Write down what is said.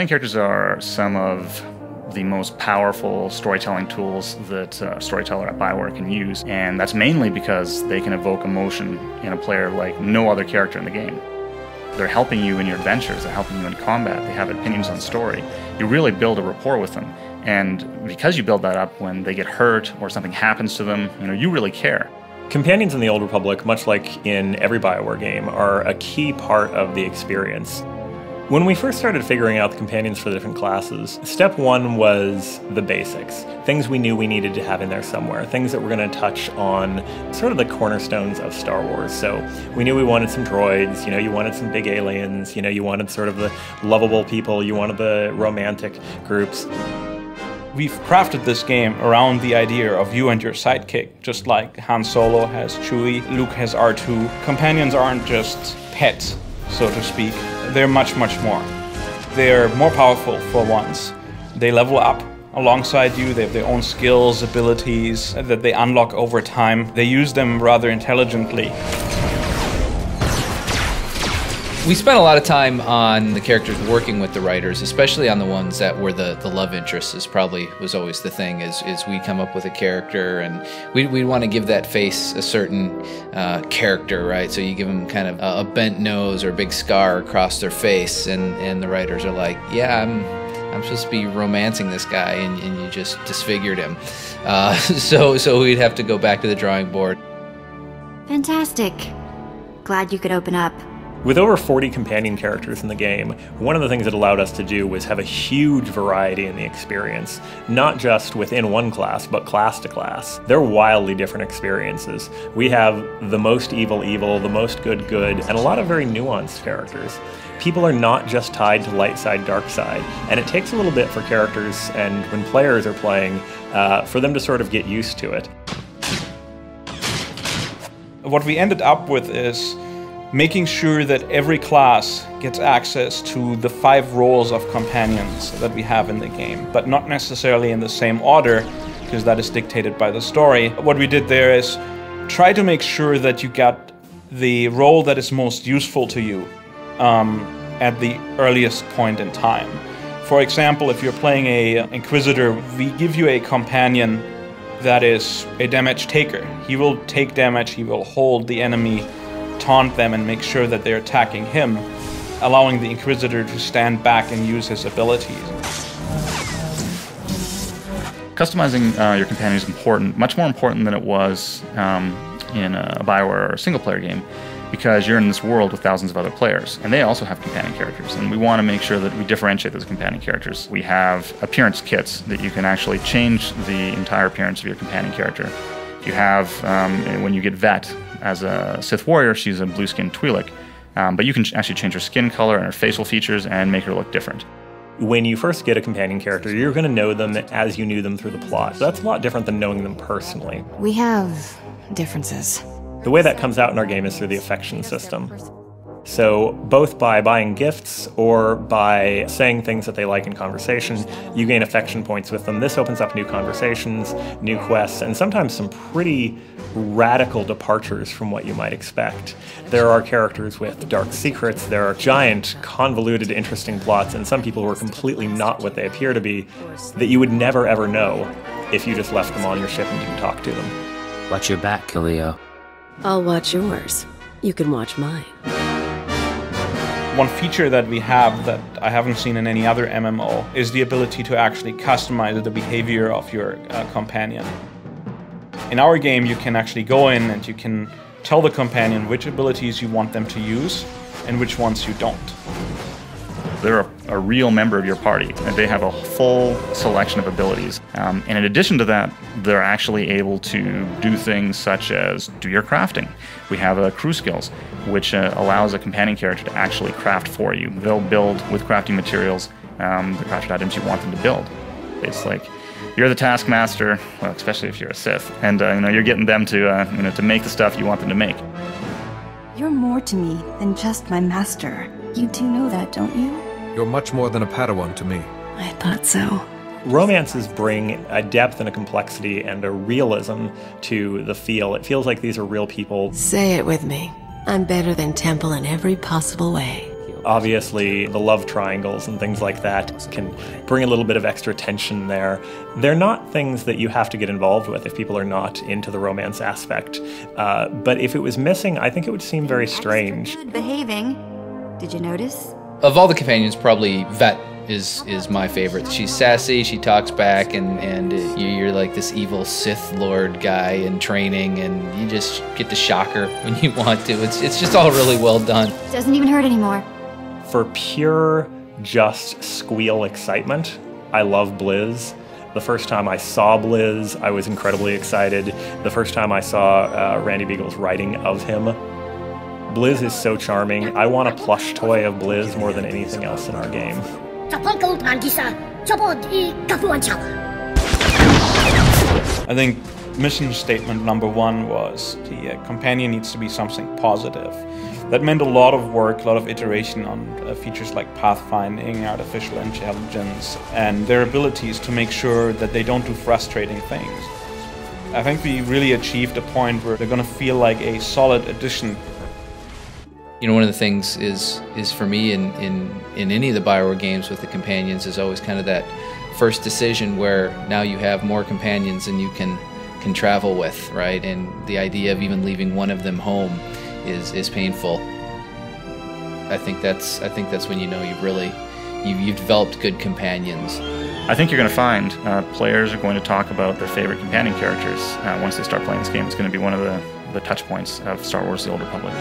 Companion characters are some of the most powerful storytelling tools that a storyteller at BioWare can use, and that's mainly because they can evoke emotion in a player like no other character in the game. They're helping you in your adventures, they're helping you in combat, they have opinions on story. You really build a rapport with them, and because you build that up, when they get hurt or something happens to them, you really care. Companions in the Old Republic, much like in every BioWare game, are a key part of the experience. When we first started figuring out the companions for the different classes, step one was the basics. Things we knew we needed to have in there somewhere. Things that were going to touch on sort of the cornerstones of Star Wars. So we knew we wanted some droids, you wanted some big aliens, you wanted sort of the lovable people, you wanted the romantic groups. We've crafted this game around the idea of you and your sidekick, just like Han Solo has Chewie, Luke has R2. Companions aren't just pets, so to speak. They're much, much more. They're more powerful for once. They level up alongside you. They have their own skills, abilities that they unlock over time. They use them rather intelligently. We spent a lot of time on the characters working with the writers, especially on the ones that were the love interests. Was always the thing, is we'd come up with a character and we'd want to give that face a certain character, right? So you give them kind of a bent nose or a big scar across their face, and the writers are like, yeah, I'm supposed to be romancing this guy, and you just disfigured him. So we'd have to go back to the drawing board. Fantastic. Glad you could open up. With over 40 companion characters in the game, one of the things it allowed us to do was have a huge variety in the experience, not just within one class, but class to class. They're wildly different experiences. We have the most evil, the most good, and a lot of very nuanced characters. People are not just tied to light side, dark side, and it takes a little bit for characters, and when players are playing, for them to sort of get used to it. What we ended up with is making sure that every class gets access to the 5 roles of companions that we have in the game, but not necessarily in the same order, because that is dictated by the story. What we did there is try to make sure that you got the role that is most useful to you at the earliest point in time. For example, if you're playing an Inquisitor, we give you a companion that is a damage taker. He will take damage, he will hold the enemy, taunt them, and make sure that they're attacking him, allowing the Inquisitor to stand back and use his abilities. Customizing your companion is important, much more important than it was in a BioWare or single-player game, because you're in this world with thousands of other players, and they also have companion characters, and we want to make sure that we differentiate those companion characters. We have appearance kits that you can actually change the entire appearance of your companion character. You have, when you get Vet, as a Sith warrior, she's a blue-skinned Twi'lek, but you can actually change her skin color and her facial features and make her look different. When you first get a companion character, you're going to know them as you knew them through the plot. So that's a lot different than knowing them personally. We have differences. The way that comes out in our game is through the affection system. So both by buying gifts or by saying things that they like in conversation, you gain affection points with them. This opens up new conversations, new quests, and sometimes some pretty radical departures from what you might expect. There are characters with dark secrets, there are giant, convoluted, interesting plots, and some people who are completely not what they appear to be that you would never ever know if you just left them on your ship and didn't talk to them. Watch your back, Khalil. I'll watch yours. You can watch mine. One feature that we have that I haven't seen in any other MMO is the ability to actually customize the behavior of your companion. In our game, you can actually go in and you can tell the companion which abilities you want them to use and which ones you don't. They're a real member of your party, and they have a full selection of abilities. And in addition to that, they're actually able to do things such as do your crafting. We have crew skills, which allows a companion character to actually craft for you. They'll build with crafting materials the crafted items you want them to build. It's like you're the taskmaster, well, especially if you're a Sith, and you're getting them to make the stuff you want them to make. You're more to me than just my master. You do know that, don't you? You're much more than a Padawan to me. I thought so. Romances bring a depth and a complexity and a realism to the feel. It feels like these are real people. Say it with me. I'm better than Temple in every possible way. Obviously, the love triangles and things like that can bring a little bit of extra tension there. They're not things that you have to get involved with if people are not into the romance aspect. But if it was missing, I think it would seem very strange. Good behaving. Did you notice? Of all the companions, probably Vet is my favorite. She's sassy, she talks back, and you're like this evil Sith Lord guy in training, and you just get to shock her when you want to. It's just all really well done. Doesn't even hurt anymore. For pure, just squeal excitement, I love Blizz. The first time I saw Blizz, I was incredibly excited. The first time I saw Randy Beagle's writing of him, Blizz is so charming. I want a plush toy of Blizz more than anything else in our game. I think mission statement number 1 was the companion needs to be something positive. That meant a lot of work, a lot of iteration on features like pathfinding, artificial intelligence, and their abilities to make sure that they don't do frustrating things. I think we really achieved a point where they're going to feel like a solid addition. You know, one of the things is for me in any of the BioWare games with the companions is always kind of that first decision where now you have more companions than you can travel with, right? And the idea of even leaving one of them home is painful. I think that's when you know you've developed good companions. I think you're going to find players are going to talk about their favorite companion characters once they start playing this game. It's going to be one of the touch points of Star Wars: The Old Republic.